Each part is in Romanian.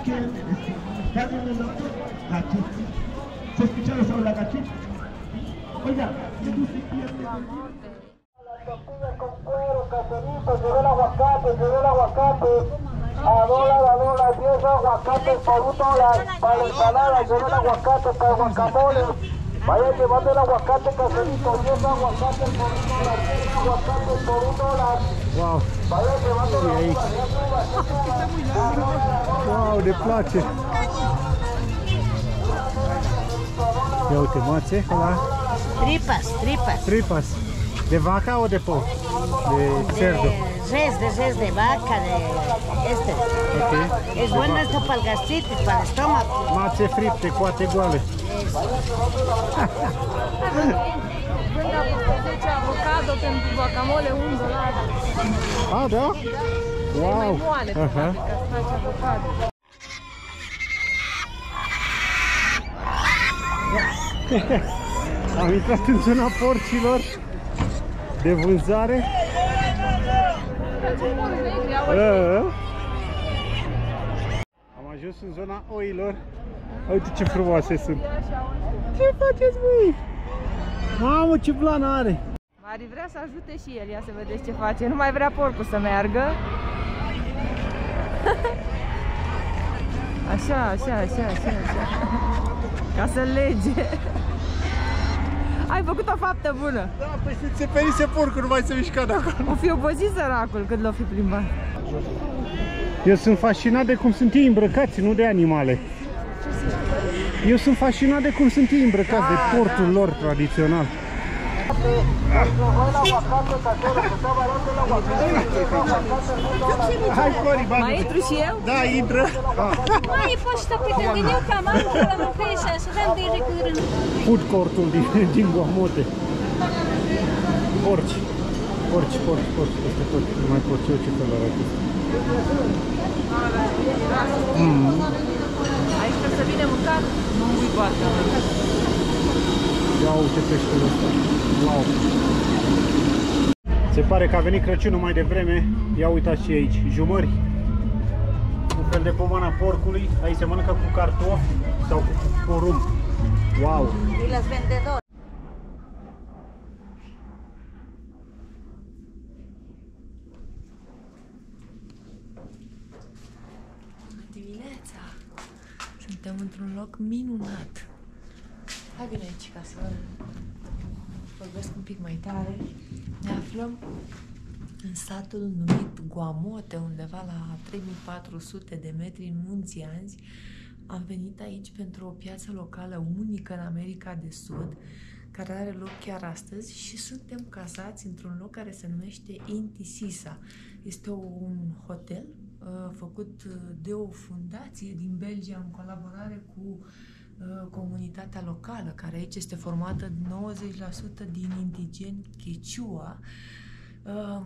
¿Se escucharon sobre la cachita? Oiga, ¿qué tú se pierde? Las tortillas con cuero, caserito, llevé el aguacate, a dólar, 10 aguacates por $1 para la ensalada, llevé el aguacate para el guacamole. Vaya llevando el aguacate caserito, 10 aguacates por $1, 10 aguacates por $1. Wow! Vaya llevando la aici. Wow, ne place! Ia uite, mațe, ăla. Tripas. De vaca o de porc? De cerdo. De res, de vaca, de este. Ok. Es bueno esto para el gastritis, para el estómago. Mațe fripte, coate goale. Vând avocado pentru guacamole $1. Ah, da? Wow! Mai moale, Aha. ca să faci avocado. Am intrat în zona porcilor de vânzare. Am ajuns în zona oilor. Uite ce frumoase sunt. Ce faceți, măi? Mamă, ce blană are! Mari vrea să ajute și el, ia să vedeți ce face. Nu mai vrea porcul să meargă. Așa. Ca să lege. Ai făcut o faptă bună. Da, păi se țeperise porcul, nu mai se mișca de acolo. O fi obosit săracul când l-o fi plimbat. Eu sunt fascinat de cum sunt ei îmbrăcați, nu de animale. Eu sunt fascinat de cum sunt ei îmbrăcați, de portul lor tradițional. Hai, Cori, bagă. Mai intru și eu? Da, intră. Mai poți să pe gândineu ca mamă la mâncare și așa de recurând. Food court-ul din Guamote. Porci. Peste tot. Nu mai pot eu ce fel arată. Aici când se vine mâncat, nu ui bată. Ia uite peștele ăsta. Wow. Se pare că a venit Crăciunul mai devreme. Ia uitați și aici, jumări. Un fel de pomana porcului. Aici se mănâncă cu cartofi sau cu porumb. Wow. Y los vendedores. Dimineața. Suntem într-un loc minunat. Hai bine aici ca să vorbesc un pic mai tare. Ne aflăm în satul numit Guamote, undeva la 3400 de metri în Munții Anzi. Am venit aici pentru o piață locală unică în America de Sud, care are loc chiar astăzi și suntem cazați într-un loc care se numește Intisisa. Este un hotel făcut de o fundație din Belgia în colaborare cu comunitatea locală, care aici este formată 90% din indigeni Quechua.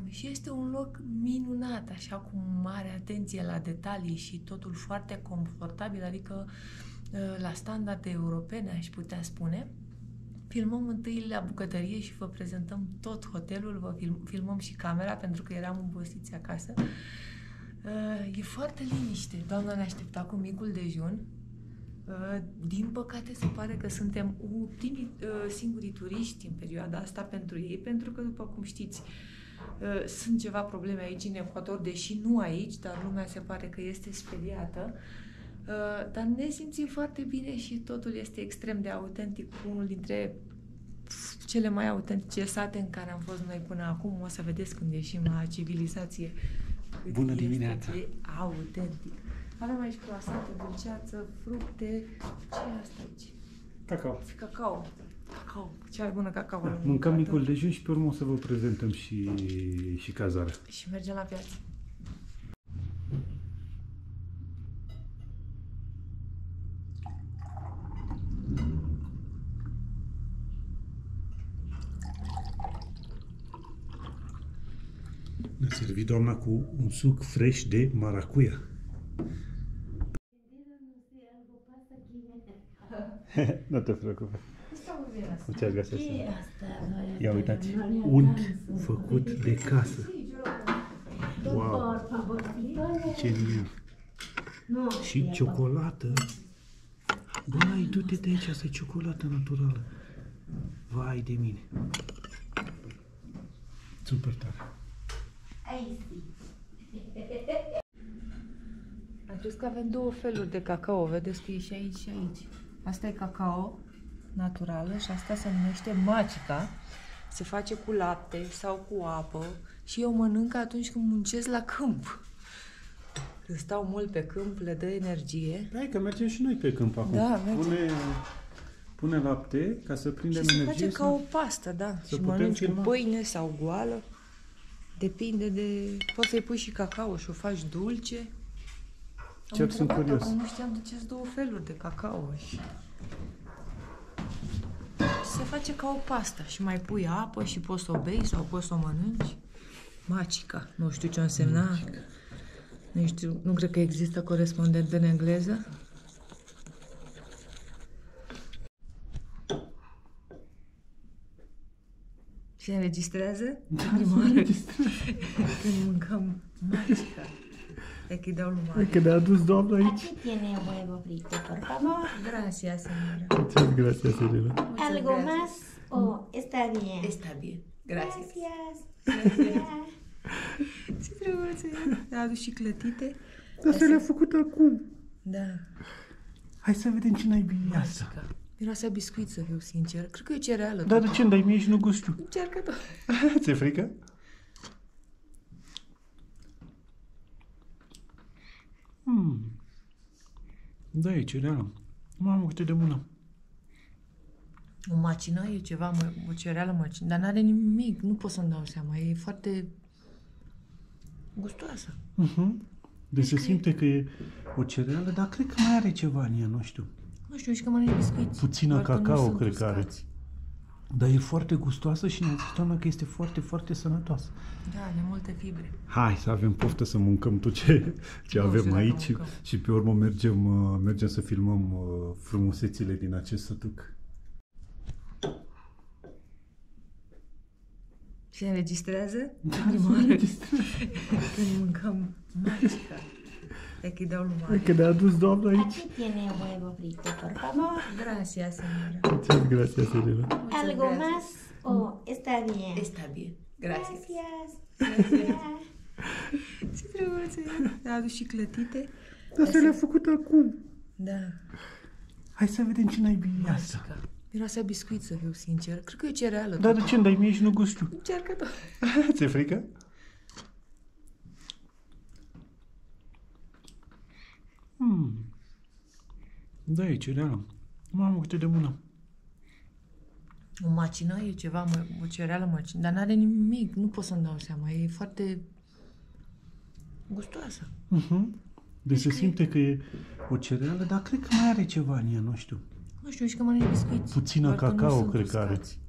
Și este un loc minunat, așa cu mare atenție la detalii și totul foarte confortabil, adică la standarde europene, aș putea spune. Filmăm întâi la bucătărie și vă prezentăm tot hotelul, vă filmăm și camera pentru că eram obosiți acasă. E foarte liniște. Doamna ne aștepta cu micul dejun. Din păcate se pare că suntem singurii turiști în perioada asta pentru ei, pentru că, după cum știți, sunt ceva probleme aici în Ecuador, deși nu aici, dar lumea se pare că este speriată. Dar ne simțim foarte bine și totul este extrem de autentic, unul dintre cele mai autentice sate în care am fost noi până acum. O să vedeți când ieșim la civilizație. Bună dimineața! E autentic. Avem aici croasante, dulceață, fructe. Ce e asta aici? Cacao. Cacao. Cea mai bună cacao. Da, mâncăm micul dejun și pe urmă o să vă prezentăm și cazarea. Și mergem la piață. Ne-a servit doamna cu un suc fresh de maracuia. Nu te preocupe. Muchas gracias. Ia uitați, unt făcut de casă. Wow! Ce minune! Nu, Și ciocolată. Băi, du-te de aici, asta e ciocolată naturală. Vai de mine. Super tare. Am spus că avem două feluri de cacao, vedeți că e și aici și aici. Asta e cacao naturală și asta se numește magica. Se face cu lapte sau cu apă și eu mănânc atunci când muncesc la câmp. Când stau mult pe câmp, le dă energie. Hai că mergem și noi pe câmp acum. Da, mergem. Pune lapte ca să prindem Și se energie. face ca o pastă, da. să Și putem mănânci cu filma. pâine sau goală. Depinde de... Poți să-i pui și cacao și o faci dulce. Chiar sunt curios. Că nu știam de ce sunt două feluri de cacao. Și se face ca o pastă și mai pui apă și poți să o bei sau poți să o mănânci. Magica. Nu știu ce însemna. Nu știu, nu cred că există corespondent în engleză. Se înregistrează? Când mâncăm magica. E că-i dau lui Maria. Că ne-a adus doamna aici. Aquí tiene huevo frito, por favor. Gracias, señora. Muchas gracias, Elena. ¿Algo más o está bien? Está bien. Gracias. Gracias. Ce drăguț e. A adus și clătite. Dar să le-a făcut acum. Da. Hai să vedem ce n-ai bine asta. Magica. Miroase a biscuit, să fiu sincer. Cred că e cereală. Dar de ce îmi dai mie și nu gust tu? Încearcă tot. Ți-e frică? Da, e cereală. Mamă, câte de bună. O macină e ceva, o cereală macină, dar n-are nimic, nu pot să-mi dau seama, e foarte gustoasă. Deci se simte că e o cereală, dar cred că mai are ceva în ea, nu știu. Nu știu, și că mănânci biscuiți. Puțină doar că nu cacao, sunt cred că are. uscați. Dar e foarte gustoasă și ne-a zis doamna că este foarte, foarte sănătoasă. Da, are multe fibre. Hai să avem poftă să mâncăm tot ce Nu avem știu dacă aici mâncăm. și pe urmă mergem să filmăm frumusețile din acest sătuc. Se înregistrează? Prima oară când mâncăm magica. E că-i dau lui Maria. Că ne-a adus doamna aici. Aquí tiene huevo frito, por favor. Gracias, señora. Muchas gracias, Elena. ¿Algo más o está bien? Está bien. Gracias. Gracias. Ce drăguț e. A adus și clătite. Dar să le-a făcut acum. Da. Hai să vedem ce n-ai bine asta. Magica. Miroase a biscuit, să fiu sincer. Cred că e cereală. Dar de ce îmi dai mie și nu gust tu? Încearcă tot. Ți-e frică? Da, e cereală. Mamă, câte de bună. O macină e ceva, o cereală macină, dar n-are nimic, nu pot să-mi dau seama, e foarte gustoasă. Deci se simte că e o cereală, dar cred că mai are ceva în ea, nu știu. Nu știu, și că mănânci biscuiți. Puțină doar că nu cacao, sunt cred că are. uscați.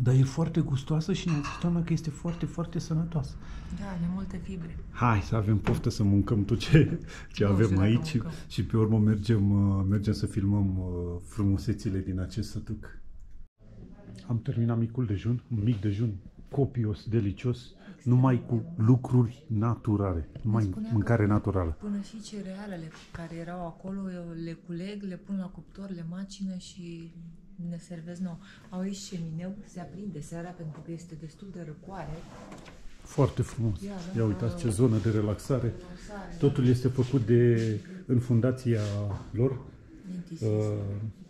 Dar e foarte gustoasă și ne-a zis doamna că este foarte, foarte sănătoasă. Da, are multe fibre. Hai să avem poftă să mâncăm tot ce Nu avem știu dacă aici mâncăm. și pe urmă mergem să filmăm frumusețile din acest sătuc. Am terminat micul dejun, un mic dejun copios, delicios, numai cu lucruri naturale, numai Spunea că mâncare naturală. Până și cerealele care erau acolo, eu le culeg, le pun la cuptor, le macină și ne servesc nou. Au aici șemineu, se aprinde seara pentru că este destul de răcoare. Foarte frumos. Ia, da. Ia uitați ce zonă de relaxare. Totul este făcut în fundația lor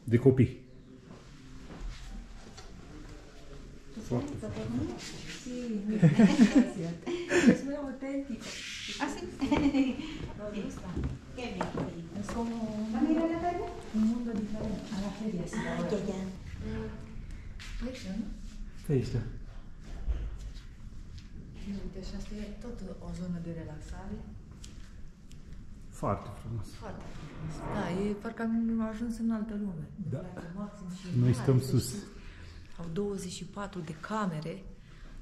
de copii. Foarte frumos. Es muy auténtico. ¿Así? Me gusta. Qué bien. Es como ¿Van a ir a la feria? un mundo diferente. A la feria, sí. Ah, ya. Aici, nu? Aici, da. Uite, și asta e tot o zonă de relaxare. Foarte frumos. Foarte frumos. Da, e parcă am ajuns în altă lume. Da. Maxim și Noi mare, stăm deci sus. Au 24 de camere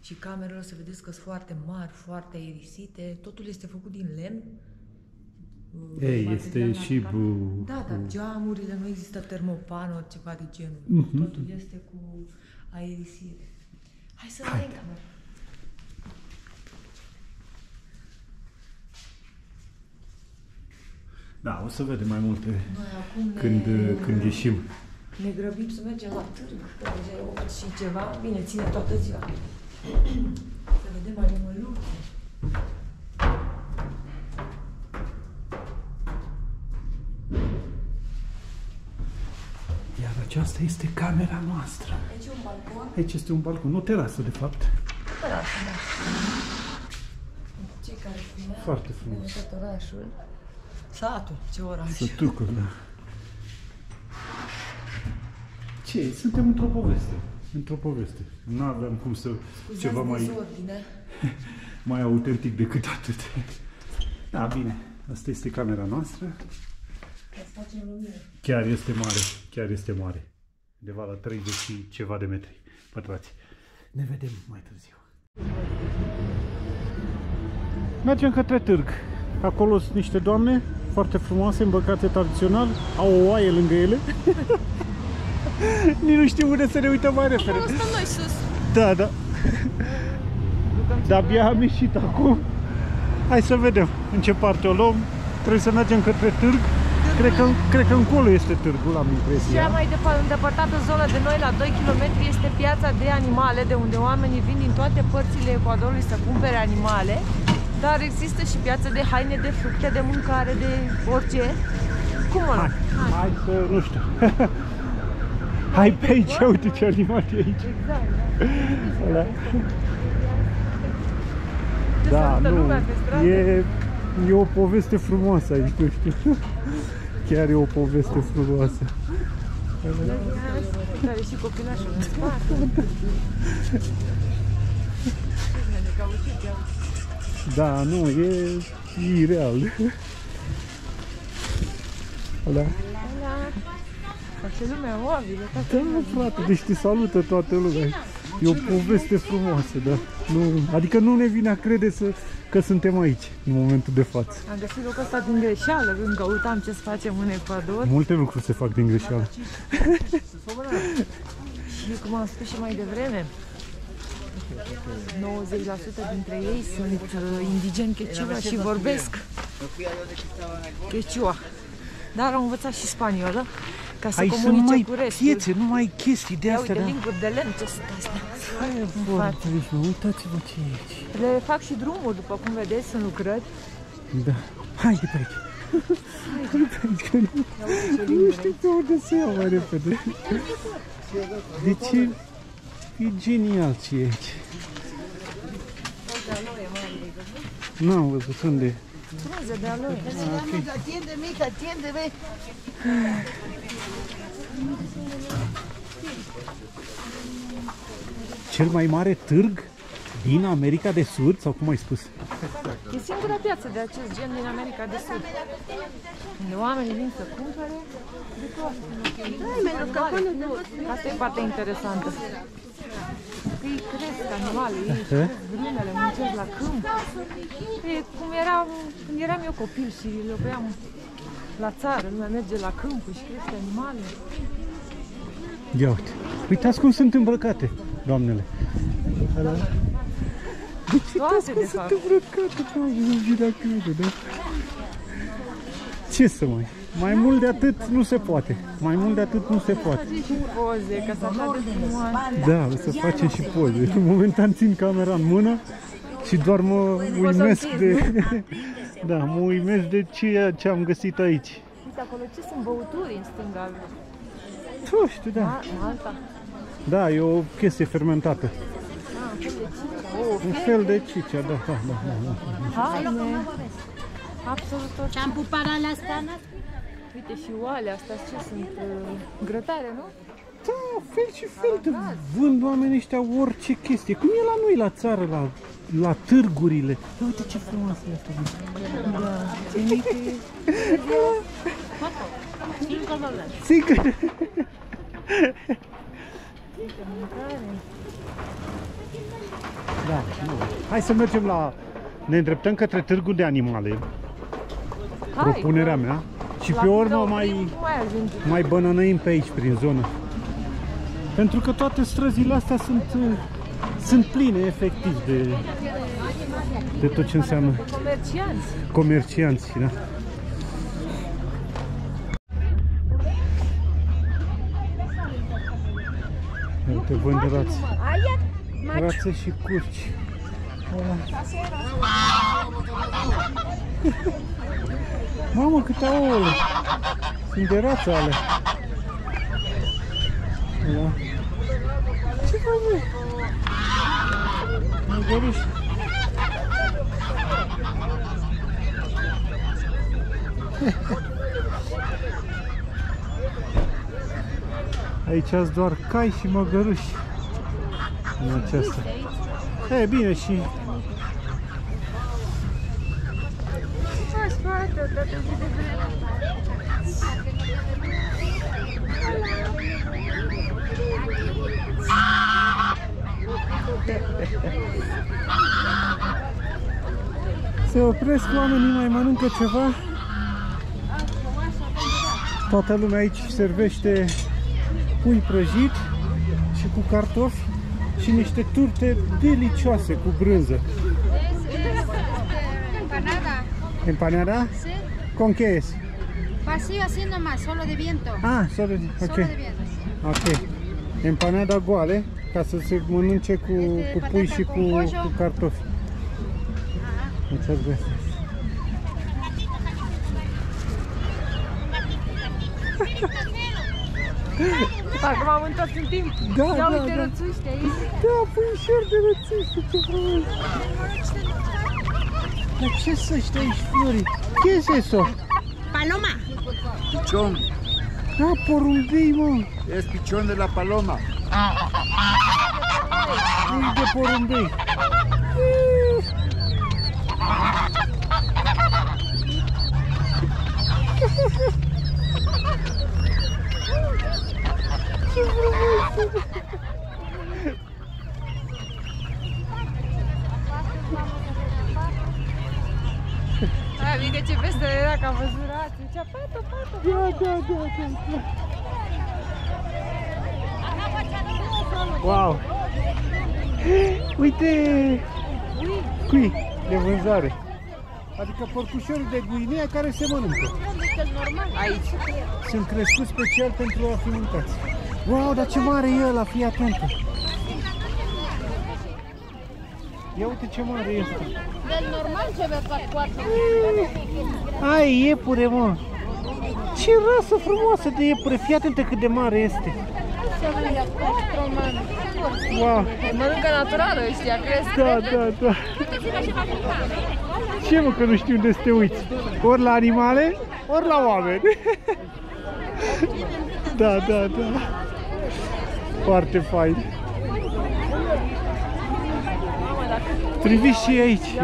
și camerele o să vedeți că sunt foarte mari, foarte aerisite. Totul este făcut din lemn. Ei, material este și natural. Da, dar geamurile, nu există termopanuri, ceva de genul. Totul este cu aerisire. Hai să vedem camera. Da, o să vedem mai multe Noi acum când ieșim. ne grăbim să mergem la târg, că deja e 8 și ceva, bine, ține toată ziua. Să vedem animăluțe. Iar aceasta este camera noastră. Aici e un balcon. Aici este un balcon, o terasă de fapt. Da. Cei care filmează, Foarte frumos. tot orașul. Satul, ce oraș. Sătucul, da. Ce? Suntem într-o poveste. Într-o poveste. Nu aveam cum să... ceva mai autentic decât atât. Da, bine. Asta este camera noastră. Chiar este mare. Chiar este mare. Undeva la 30 și ceva de metri pătrați. Ne vedem mai târziu. Mergem către târg. Acolo sunt niște doamne foarte frumoase, îmbrăcate tradițional. Au o oaie lângă ele. Nici nu știu unde să ne uităm mai repede. Acolo stăm noi sus. Da, da. De-abia am ieșit acum. Hai să vedem în ce parte o luăm. Trebuie să mergem către târg. Cred că încolo este târgul, am impresia. Cea mai îndepărtată zonă de noi, la 2 km, este piața de animale, de unde oamenii vin din toate părțile Ecuadorului să cumpere animale. Dar există și piață de haine, de fructe, de mâncare, de orice. Cum o luăm? Hai să, nu știu. Hai pe aici, uite ce animal e aici. Exact. Da, nu, e o poveste frumoasă aici, nu știu. Chiar e o poveste frumoasă. Care și copilașul în spate. Da, nu, e ireal. Da. Face lumea amabilă. Da, frate, deci te salută toată lumea. E o poveste frumoasă, da. Nu, adică nu ne vine a crede că suntem aici, în momentul de față. Am găsit locul ăsta din greșeală, când căutam ce să facem în Ecuador. Multe lucruri se fac din greșeală. Și cum am spus și mai devreme, 90% dintre ei sunt indigeni Quechua și vorbesc Quechua. Dar au învățat și spaniolă ca să comunice cu restul. Piețe, numai chestii de astea. Uite, linguri de lemn, ce sunt astea. Uitați-vă ce e aici. Le fac și drumuri, după cum vedeți, sunt lucrări. Da. Hai de pe aici. Hai de pe aici, că nu știu pe unde să iau mai repede. Deci e genial ce e aici. N-am văzut unde e. Frunze de aloe. Atiende, mica, atiende, ve. Cel mai mare târg din America de Sud, sau cum ai spus? E singura piață de acest gen din America de Sud, unde oamenii vin să cumpere de toate. Asta e partea interesantă. Îi cresc animalele, îi cresc grânele, muncesc la câmp. E cum când eram eu copil și locuiam la țară, lumea merge la câmpuri și crește animale. Ia uite, uitați cum sunt îmbrăcate, doamnele. Deci uitați cum sunt îmbrăcate, nu vine a crede, da? Ce să mai mult de atât nu se poate. Mai mult de atât nu se poate. Și poze, ca să așa de frumoase. Da, o să facem și poze. Momentan țin camera în mână și doar mă uimesc de... Da, mă uimesc de ceea ce am găsit aici. Uite acolo, ce sunt băuturi în stânga? Nu știu, da. Alta. Da, e o chestie fermentată. Un fel de cicea, da. Haine. Absolut tot. Shampoo para las canas. Uite și oale astea, ce sunt? Grătare, nu? Da, fel și fel de vând oamenii ăștia orice chestie. Cum e la noi la țară, la târgurile. Da, uite ce frumoasă e asta. Da, ce mică e. Sigur. Da, nu. Hai să mergem ne îndreptăm către târgul de animale. Propunerea mea. Și pe urmă mai bănănăim pe aici, prin zonă. Pentru că toate străzile astea sunt pline, efectiv, de tot ce înseamnă Comercianți. comercianți, da. Uite, vând rațe. Rațe și curci. Mamă, câte ouăle! Sunt de rață ale. Ce fac, mă? Măgăruși. Aici sunt doar cai și măgăruși în aceasta. E bine și... Se opresc oamenii, mai mănâncă ceva. Toată lumea aici servește pui prăjit și cu cartofi și niște turte delicioase cu brânză. Empanada. Empanada? Sí. ¿Con qué es? Vacío así nomás, solo de viento. Ah, solo de... Solo Ok. de viento. Ok. Empanada goale, ca să se mănânce cu pui și cu cartofi. Muchas gracias. Acum am întors în timp. Da, Ia da, uite da. rățuște aici. Da, puișor de rățuște, ce frumos! Dar ce să ăștia aici, Flori? Ce es eso? Paloma. Pichón, Ah, porumbei, mă! es pichón de la paloma. Pui de porumbei! Ce frumos! Adică ce peste era că am văzut rațe. Zicea, pato, pato. Da. Wow! Uite! Cui de vânzare. Adică porcușori de Guinea care se mănâncă. Aici. Sunt crescuți special pentru a fi mâncați. Wow, dar ce mare e ăla, fii atentă! Ia uite ce mare este! Del normal se ve para 4. Ai, iepure, mă! Ce rasă frumoasă de iepure! Fii atentă cât de mare este! Se ve 4, man. Wow! Mănâncă naturală ăștia, cresc. Da. Ce mă, că nu știu unde să te uiți? Ori la animale, ori la oameni. Da. Foarte fain. Priviți și aici. Ia.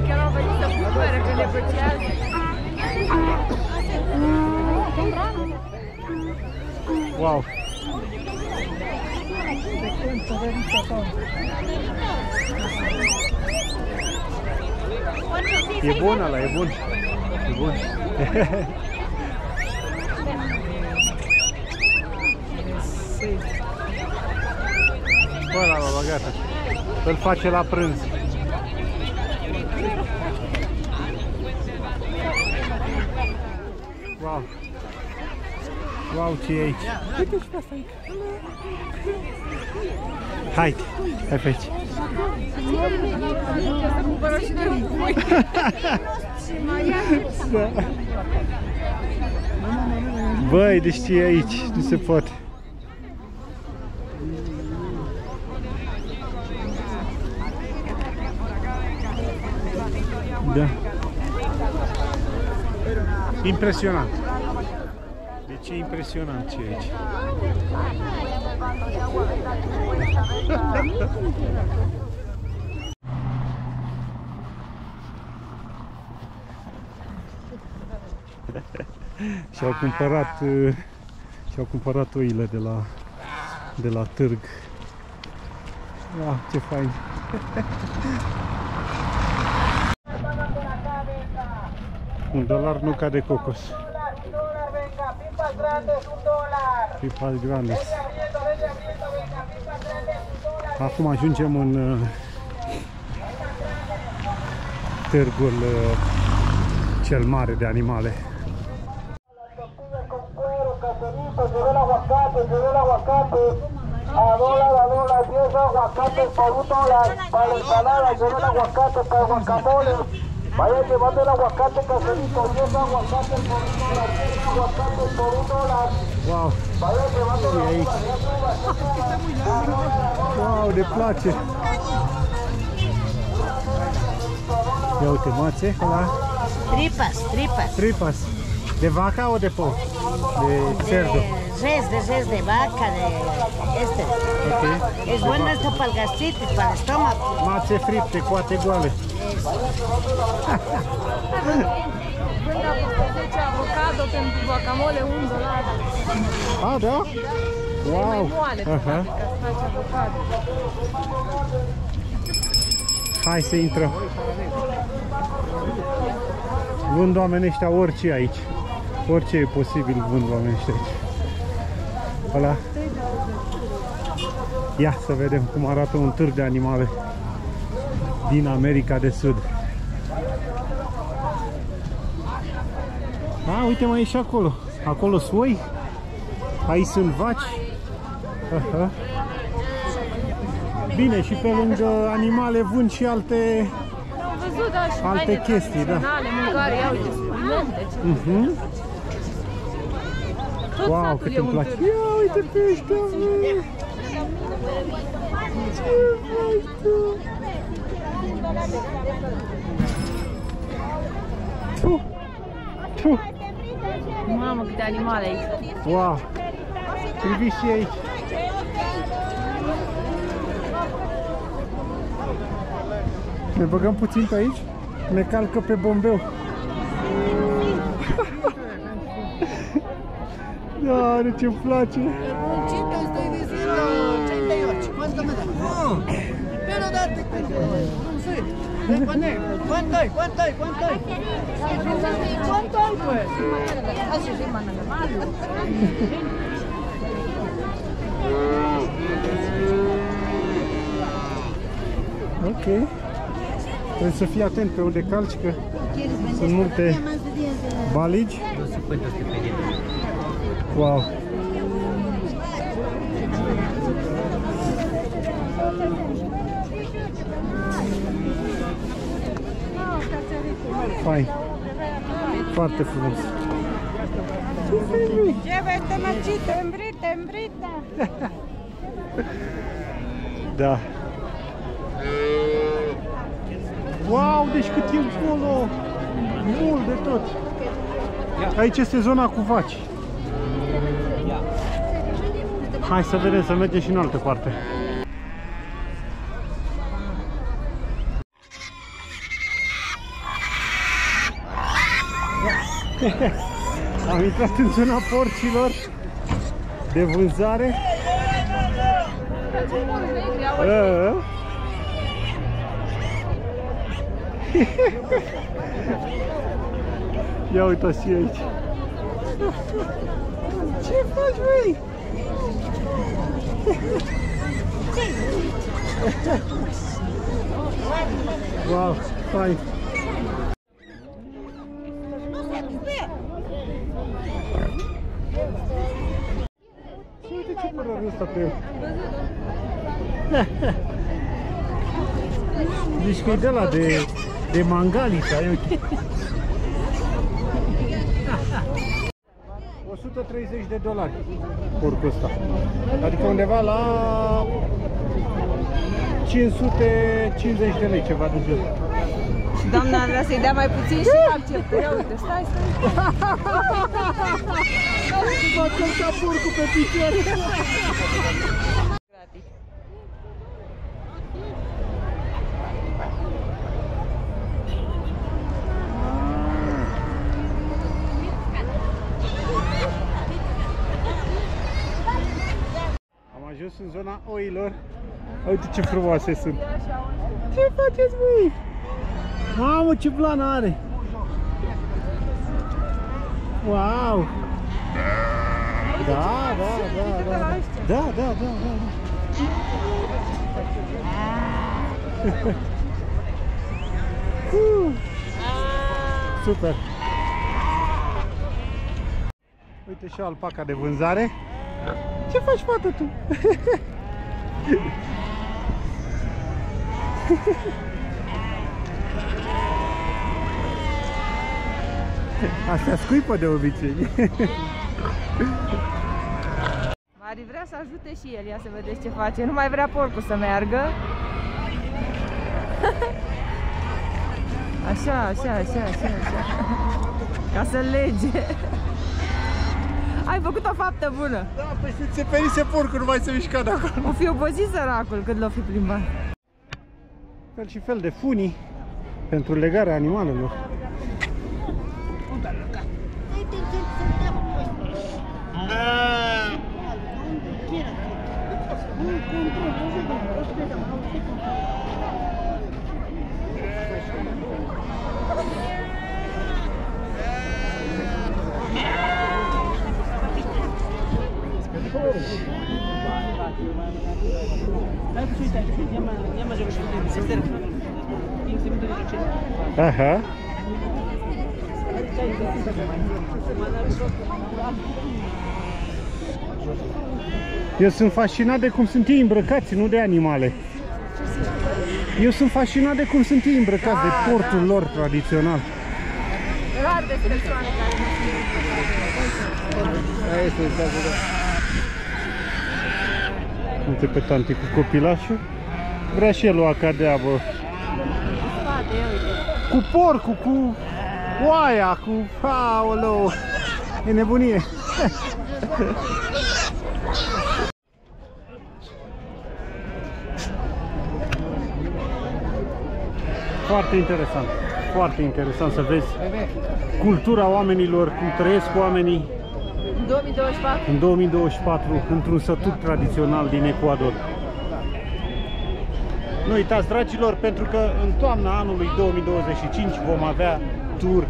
Chiar au venit să cumpere, că le plăcează. Wow. E bun ăla, e bun. E bun. Bă, la gata. Îl face la prânz. Wow. Wow, ce e aici? Uite și pe asta aici. Haide, hai pe aici. Să cumpără și noi un pui. Da. Băi, deci ce e aici? Nu se poate. Da. Impresionant. Deci e impresionant ce e aici. Și-au cumpărat oile de la târg. Ah, ce fain. $1 nuca de cocos. Pipas grandes. Acum ajungem în târgul cel mare de animale. aguacate a dólar 10 aguacates por $1 para la ensalada, lleve el aguacate para el guacamole. Vaya llevando el aguacate caserito, 10 aguacates por $1, 10 aguacates por $1. Wow! Vaya llevando la aici. Wow, ne place! Ia uite, mațe, ăla, tripas. De vaca o de porc? De cerdo. De res, de vaca, de este. Ok. Es bueno esto para el gastritis, para el estómago. Mațe fripte, coate goale. Deci avocado pentru guacamole $1. Ah, da? Wow! Moale, Aha. ca să faci avocado. Hai să intrăm. Vând oamenii ăștia orice aici. Orice e posibil vând oamenii ăștia aici. Ăla. Ia să vedem cum arată un târg de animale din America de Sud. A, uite, mai e și acolo. Acolo sunt oi. Aici sunt vaci. Aha. Bine, și pe lângă animale vând și alte alte chestii, da. Mâncare, ia uite, suplimente. Wow, cât îmi place. Ia uite pe ăștia, mă. Ce faci tu? Tu. Mamă, câte animale aici. Wow. Priviți și aici. Ne băgăm puțin pe aici? Ne calcă pe bombeu. Da, de ce-mi place. Ok. Trebuie să fii atent pe unde calci, că sunt multe baligi. Wow. Fain. Foarte frumos. Ce măcită, îmbrită. Da. Wow, deci cât e acolo! Mult de tot! Aici este zona cu vaci. Hai să vedem, să mergem și în altă parte. Am intrat în zona porcilor de vânzare. Ia uitați și aici. Ce faci, băi? Wow, fain. Și uite ce părere ăsta pe el. Zici că e de la de Mangalița, uite. 130 de dolari porcul ăsta. Adică undeva la 550 de lei, ceva de genul. Și doamna vrea să-i dea mai puțin și acceptă. Ia uite, stai. Va călca porcul pe picioare. Am ajuns în zona oilor. Uite ce frumoase sunt. Ce faceți, voi? Mamă, ce blană are! Wow! Da. Da. Super! Uite și alpaca de vânzare. Ce faci, fată, tu? Asta scuipă de obicei. Mari vrea să ajute și el, ia să vedeți ce face. Nu mai vrea porcul să meargă. Așa. Ca să lege. Ai făcut o faptă bună. Da, păi se țeperise porcul, nu mai se mișca de acolo. O fi obosit săracul când l-o fi plimbat. Fel și fel de funii pentru legarea animalelor. Aha. Eu sunt fascinat de cum sunt ei îmbrăcați, nu de animale. Eu sunt fascinat de cum sunt ei îmbrăcați, de portul lor tradițional. Rar de persoane care Uite pe tanti cu copilașul. Vrea și el o acadeabă. Cu porcul, cu oaia, cu... Aoleu! E nebunie! Foarte interesant. Foarte interesant să vezi cultura oamenilor, cum trăiesc oamenii 2024. în 2024 într-un sătuc tradițional din Ecuador. Nu uitați, dragilor, pentru că în toamna anului 2025 vom avea tur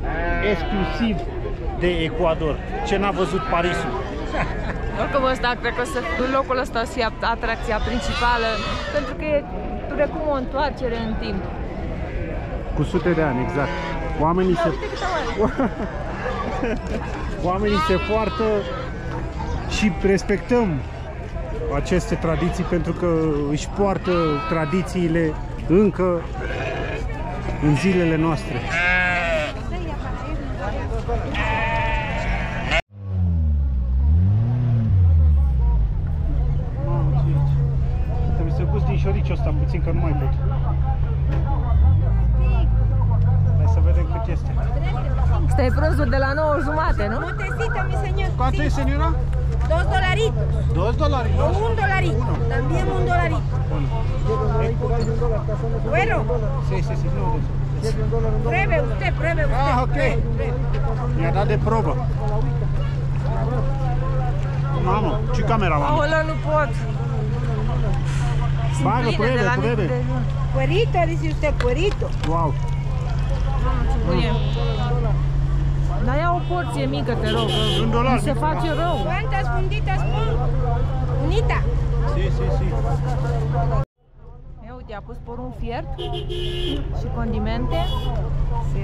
exclusiv de Ecuador. Ce n-a văzut Parisul. Oricum ăsta, cred că locul ăsta o să fie atracția principală, pentru că e precum o întoarcere în timp. Cu sute de ani, exact. Oamenii se poartă și respectăm aceste tradiții pentru că își poartă tradițiile încă în zilele noastre. Trebuie să gust din șoriciul ăsta puțin, că nu mai pot. Hai să vedem cât este. Ăsta e prânzul de la 9:30, nu? Montecito, mi señor. ¿Cuánto es, señora? $2. $2. O $1. También $1. Bueno, Sí, sí, sí, no. pruebe usted. Ah, ok. Mi-a dat de probă. Mamă, ce camera am? Aoleu, nu pot! Bagă, pruebe. Puerito, dice usted, puerito. Wow. Dar ia o porție mică, te rog, $1. mi se face rău. ¿Cuántas funditas pon? Unita. Sí, sí, sí. Ia uite, a pus porun fiert și condimente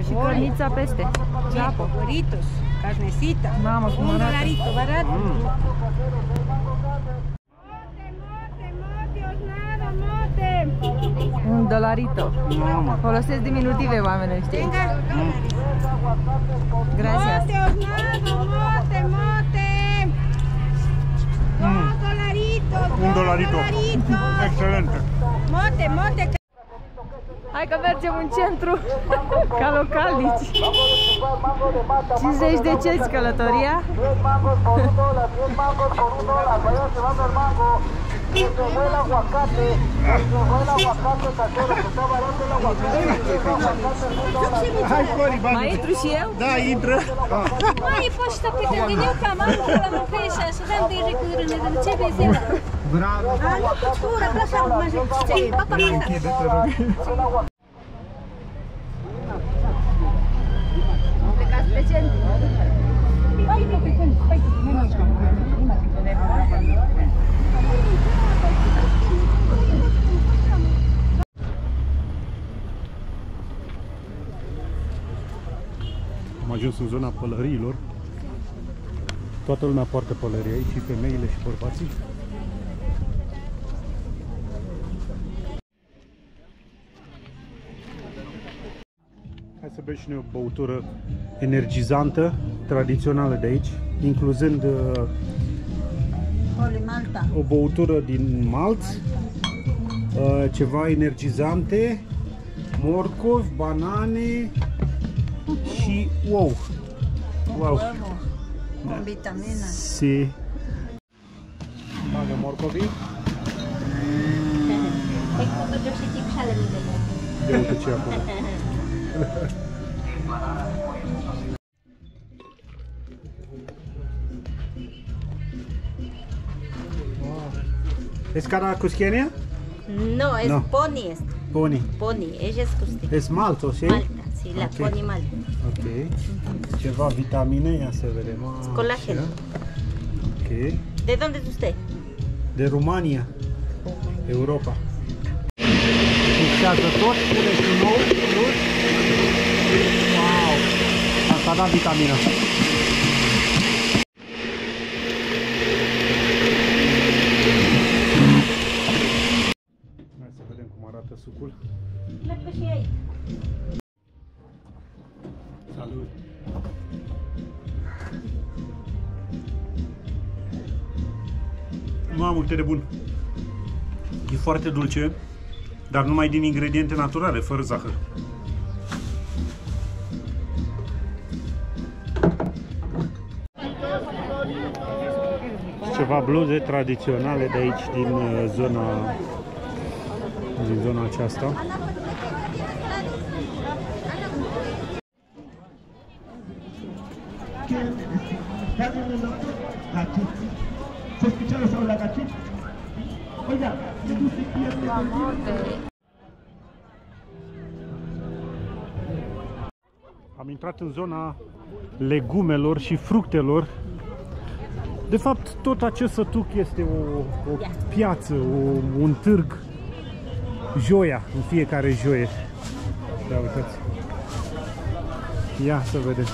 și cărnița peste. Și apă. Pueritos, carnecita. Mamă, cum arată. $1, barato. $1. Mamă. Folosesc diminutive, oameni, știi? Venga. Gracias. Mote, mote. $2. Excelente. Mote. Hai că mergem în centru, ca localnici. 50 de cenți călătoria. 10 mangos por $1, 10 mangos por $1. Vayan llevando el mango. Que se fue el aguacate. Se fue el aguacate casero. Que está barato el aguacate. $1. Hai, Cori, bagă. Mai intru și eu? Da, intră. Mai poștă pe tângăniuca, mamă, la mâncăișa, să dăm de recurâne, de ce vezi? Bravo. A, nu, cultură, plăsa, cum aș zice, papa mea. Plecați pe centru. Am ajuns în zona pălăriilor Toată lumea poartă pălării aici, și femeile și bărbații. Hai să bem și noi o băutură energizantă, tradițională de aici, incluzând o băutură din malț, ceva energizante, morcovi, banane și ou. Wow! Con vitamina. Si. Bagă morcovii. Ia uite ce e acolo. ¿Es cara cusqueña? No, es No. pony esto. Pony. Pony, ella es cusqueña. Es malto, ¿sí? Malta, sí, la Ok. pony malta. Ok. Ceva vitamine, ia să vedem. Colágeno. Ok. ¿De dónde es usted? De România, Europa. Mixează tot, pune și un ou plus. Wow! Asta a dat vitamina. Hai să vedem cum arată sucul. Salut! Mamă, cât de bun! E foarte dulce, dar numai din ingrediente naturale, fără zahăr. Ceva bluze tradiționale de aici, din zona aceasta. ¿Se escucharon sobre la cachita? Oiga, ¿qué usted pierde? Am intrat în zona legumelor și fructelor. De fapt, tot acest sătuc este o piață, un târg, joia, în fiecare joie. Da, uitați. Ia să vedem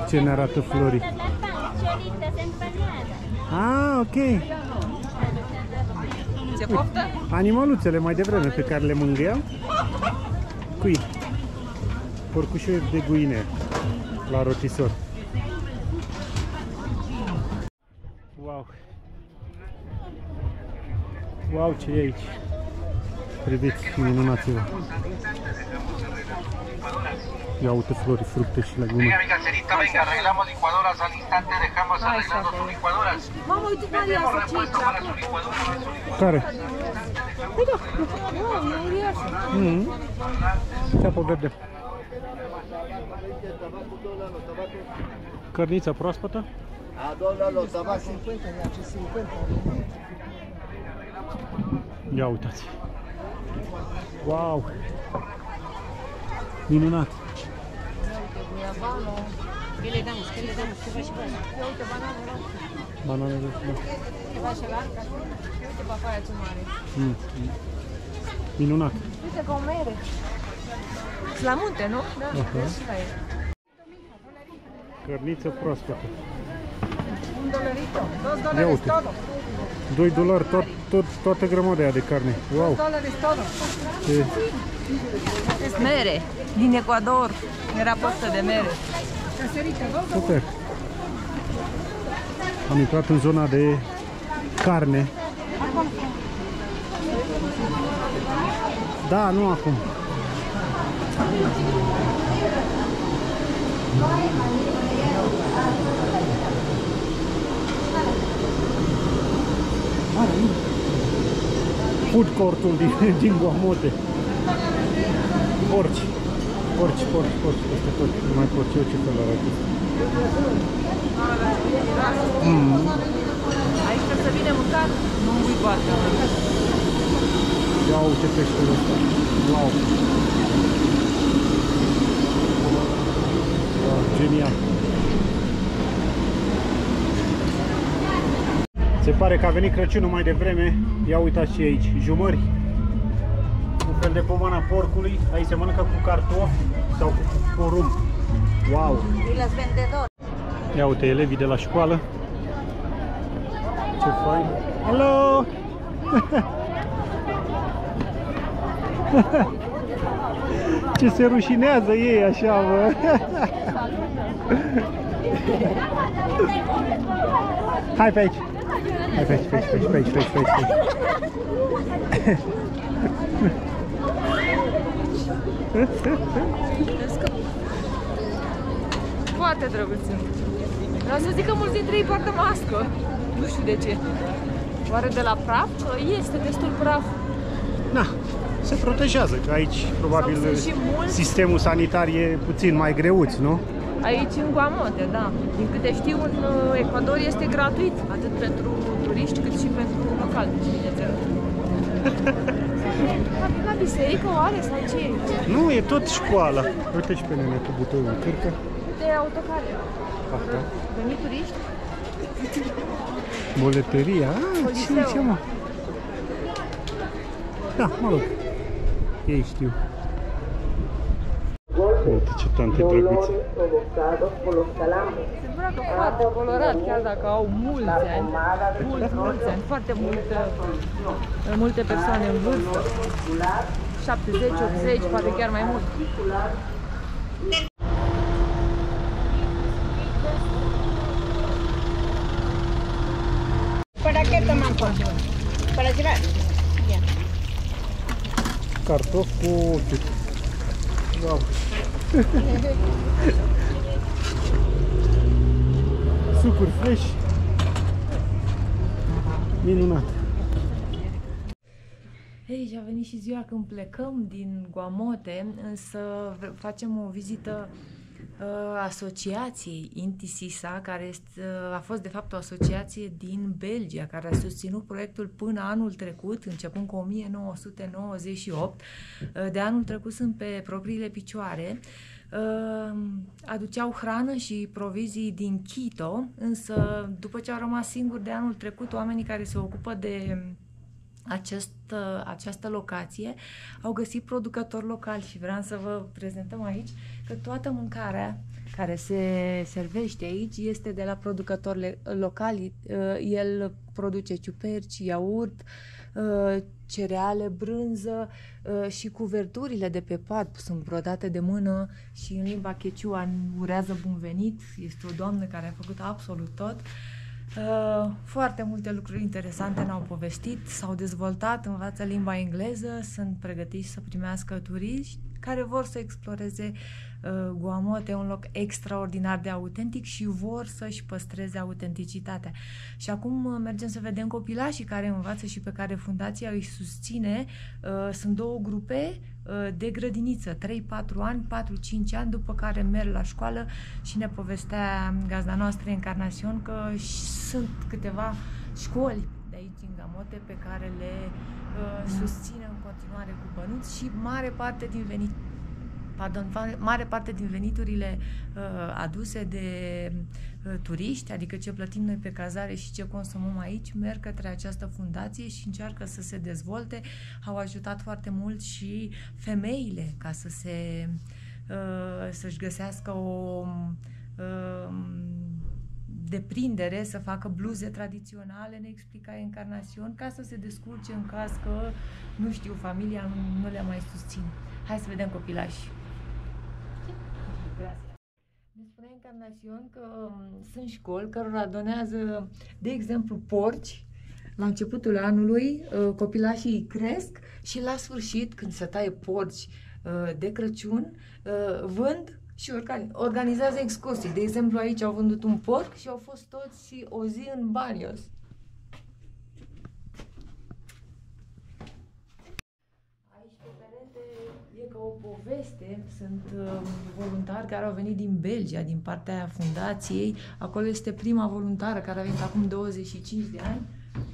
ce ne arată Flori. Ah, ok. Ce poftă? Animăluțele mai devreme pe care le mângâiam. Cui? Porcușori de guine la rotisor. Wow! Wow, ce e aici? Priviți, minunați-vă! Ia uite Flori, fructe și legume. Venga, mi caserita, venga, arreglamos licuadoras al instante, dejamos arreglando sus licuadoras. Mamă, uite, Maria, Tenemos asta ce repuesto e para acolo? su licuadora, para su licuadora. Care? Păi da, wow, e uriașă. Ceapă verde. Cărnița proaspătă? Ia uitați! Wow! Minunat! ¿Qué le damos? ¿Qué le damos? ¿Qué va a llevar? Bananele. Ce faci la arca? Uite papaia ce mare. Minunat! Uite ca o mere. Sunt la munte, nu? Da, Aha. și la el. Cărniță proaspătă. $2 Ia uite. todo. $2 toată grămada aia de carne. Wow! $2 todo. Ce... Mere, din Ecuador. Era postă de mere. Caserita, $2. Super! Am intrat în zona de carne. Da, nu acum. Food court-ul din Guamote. Porci. Peste tot. Nu mai porci, eu ce fel arată. Aici când se vine mâncat, nu ui barca. Ia uite peștele ăsta. Wow. Wow, genial. Se pare că a venit Crăciunul mai devreme. Ia uitați și aici, jumări. Un fel de pomana porcului. Aici se mănâncă cu cartofi sau cu porumb. Wow! Y los vendedores. Ia uite elevii de la școală. ce fain. Hello! Ce se rușinează ei așa, bă! Hai pe aici! Hai pe aici, pe aici, pe aici, pe aici, pe aici, pe aici. Foarte drăguț. Vreau să zic că mulți dintre ei poartă mască. Nu știu de ce. Oare de la praf? Este destul praf. Na, se protejează, că aici probabil sistemul sanitar e puțin mai greuț, nu? Aici în Guamote, da. Din câte știu, în Ecuador este gratuit, atât pentru turiști cât și pentru locali, bineînțeles. La biserică oare sau ce e? Nu, e tot școala. Uite și pe nene cu butonul cârcă. De autocare. Asta. Veni turiști? Boleteria? Ce mă? Da, mă rog. Ei știu. Uite ce tante drăguțe. Se îmbracă foarte colorat, chiar dacă au mulți ani. Mulți ani, foarte multe persoane în vârstă. 70, 80, poate chiar mai mult. ¿Para qué toman foto? Para llevar. Ya. Cartofi cu ochiuri. Wow. Sucuri fresh. Minunat. Ei, și a venit și ziua când plecăm din Guamote, însă facem o vizită asociației Intisisa, care a fost de fapt o asociație din Belgia, care a susținut proiectul până anul trecut, începând cu 1998. De anul trecut sunt pe propriile picioare. Aduceau hrană și provizii din Quito, însă după ce au rămas singuri de anul trecut, oamenii care se ocupă de această locație au găsit producători locali și vreau să vă prezentăm aici că toată mâncarea care se servește aici este de la producători locali. El produce ciuperci, iaurt, cereale, brânză și cuverturile de pe pat sunt brodate de mână și în limba quechua urează bun venit. Este o doamnă care a făcut absolut tot. Foarte multe lucruri interesante ne-au povestit, s-au dezvoltat, învață limba engleză, sunt pregătiți să primească turiști care vor să exploreze Guamote, un loc extraordinar de autentic și vor să-și păstreze autenticitatea. Și acum mergem să vedem copilașii care învață și pe care fundația îi susține. Sunt două grupe de grădiniță, 3-4 ani, 4-5 ani, după care merg la școală și ne povestea gazda noastră Encarnațion că sunt câteva școli de aici în Guamote pe care le susține în continuare cu bănuți și mare parte din veniturile aduse de turiști, adică ce plătim noi pe cazare și ce consumăm aici, merg către această fundație și încearcă să se dezvolte. Au ajutat foarte mult și femeile ca să-și găsească o deprindere, să facă bluze tradiționale, ne explica Encarnațion, ca să se descurce în caz că, nu știu, familia nu le mai susține. Hai să vedem copilașii. Ne spunea Encarnațion că sunt școli cărora donează, de exemplu, porci. La începutul anului copilașii cresc și la sfârșit, când se taie porci de Crăciun, vând și organizează excursii. De exemplu, aici au vândut un porc și au fost toți o zi în Banios. Aici pe perete e ca o poveste. Sunt voluntari care au venit din Belgia, din partea fundației. Acolo este prima voluntară care a venit acum 25 de ani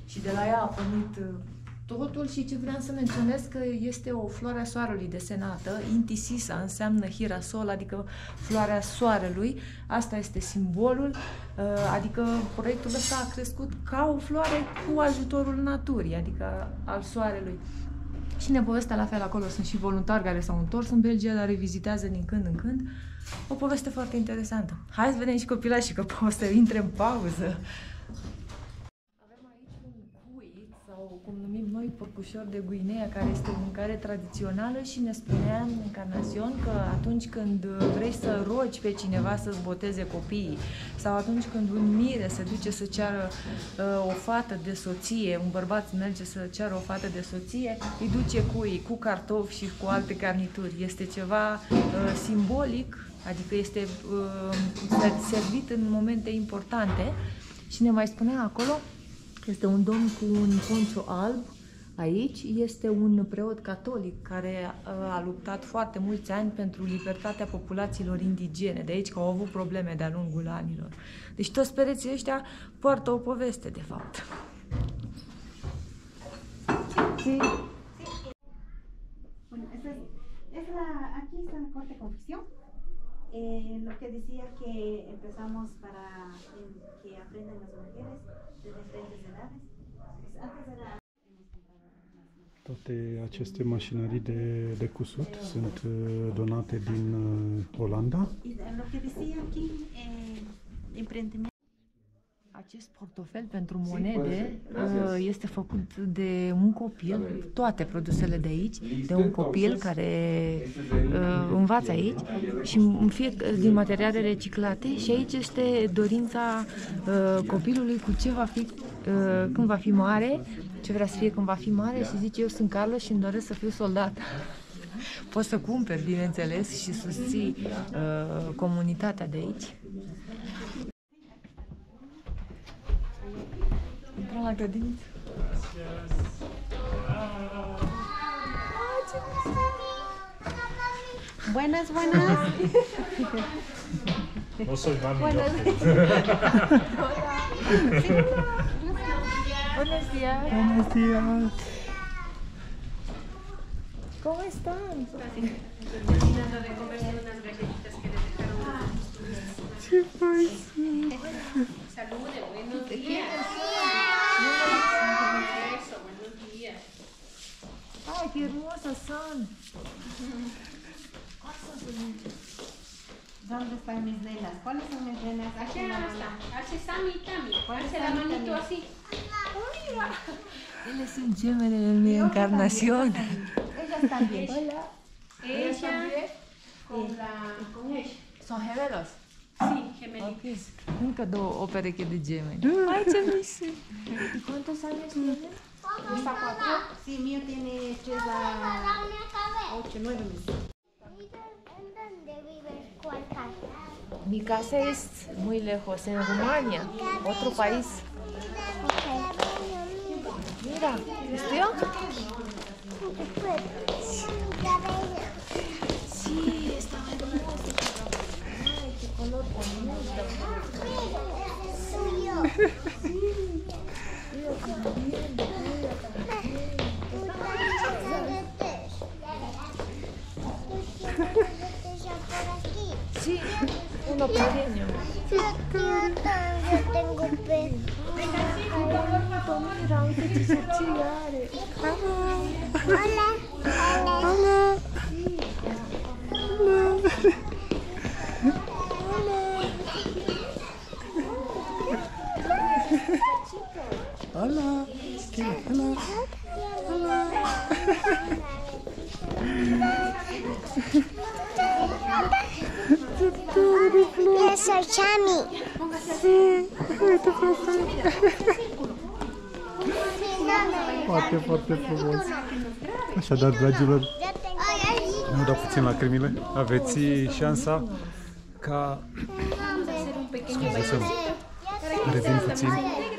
și de la ea a venit totul. Și ce vreau să menționez că este o floare a soarelui desenată. Intisisa înseamnă Hirasol, adică floarea soarelui. Asta este simbolul, adică proiectul ăsta a crescut ca o floare cu ajutorul naturii, adică al soarelui. Și ne povestea la fel acolo. Sunt și voluntari care s-au întors în Belgia, dar revizitează din când în când. O poveste foarte interesantă. Hai să vedem și copilașii, că poate să intre în pauză. Avem aici noi porcușor de Guinea, care este o mâncare tradițională, și ne spunea în Encarnațion că atunci când vrei să rogi pe cineva să-ți boteze copiii, sau atunci când un mire se duce să ceară o fată de soție, un bărbat merge să ceară o fată de soție, îi duce cu cartofi și cu alte garnituri. Este ceva simbolic, adică este servit în momente importante. Și ne mai spunea acolo, este un domn cu un poncho alb aici, este un preot catolic care a luptat foarte mulți ani pentru libertatea populațiilor indigene, de aici că au avut probleme de-a lungul anilor. Deci toți pereții ăștia poartă o poveste, de fapt. Aquí está la corte confesión. Lo que decía que empezamos para que aprendan las mujeres de diferentes edades. Antes era... Toate aceste mașinării de cusut sunt donate din Olanda. Lo que decía aquí, emprendimiento. Acest portofel pentru monede este făcut de un copil, toate produsele de aici, de un copil care învață aici și din materiale reciclate, și aici este dorința copilului cu ce va fi când va fi mare, ce vrea să fie când va fi mare, și zice: eu sunt Carlos și îmi doresc să fiu soldat. Poți să cumperi, bineînțeles, și susții comunitatea de aici. Intrăm la grădiniță. Buenas, buenas. No soy mami. Buenos días. Buenos días. ¿Cómo están? Terminando de comerse unas galletitas que le dejaron. ¿Qué pasa? Salude, buenos días. Eso, buenos días. Ay, qué hermosas son. ¿Dónde están mis nenas? ¿Cuáles son mis nenas? Aquí Ya la está. mano. Hace Sammy, Tami. Hace la manito así. Él es un gemene en mi encarnación. Ellas también. Hola. Ella con ella. ¿Son gemelos? Sí, gemelitos. Încă o pereche de gemeni. Ay, ce mici. ¿Y cuántos años tienen? ¿Está 4? Sí, mío tiene 3 a 8, 9 meses. ¿En dónde vives? ¿Cuál casa? Mi casa es muy lejos, en Rumania, otro país. Mira, ¿estudió? Sí, estaba hermoso. Ay, qué color bonito. Suyo. Sí, uno pequeño. Yo tengo pelo. Mira, uite ce soție are. Hola. Hola. Hola. Hola. Eu sou Chami. Uite, frate. Foarte, foarte frumos. Așadar, dragilor, nu dau puțin lacrimile. Aveți șansa ca, revin puțin,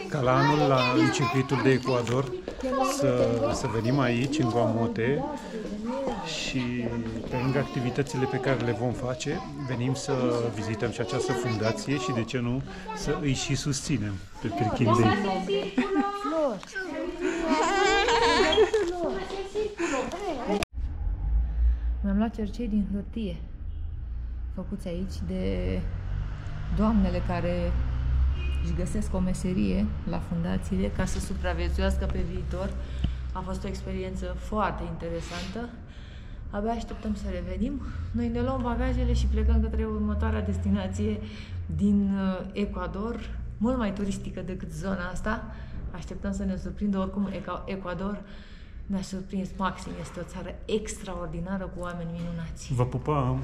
ca la anul, în circuitul de Ecuador, să venim aici, în Guamote, și pe lângă activitățile pe care le vom face, venim să vizităm și această fundație și, de ce nu, să îi și susținem pe Perchindei. Mi-am luat cercei din hârtie, făcuți aici de doamnele care își găsesc o meserie la fundațiile ca să supraviețuiască pe viitor. A fost o experiență foarte interesantă. Abia așteptăm să revenim. Noi ne luăm bagajele și plecăm către următoarea destinație din Ecuador, mult mai turistică decât zona asta. Așteptăm să ne surprindă. Oricum, Ecuador Mi-a surprins maxim, este o țară extraordinară cu oameni minunați. Vă pupăm!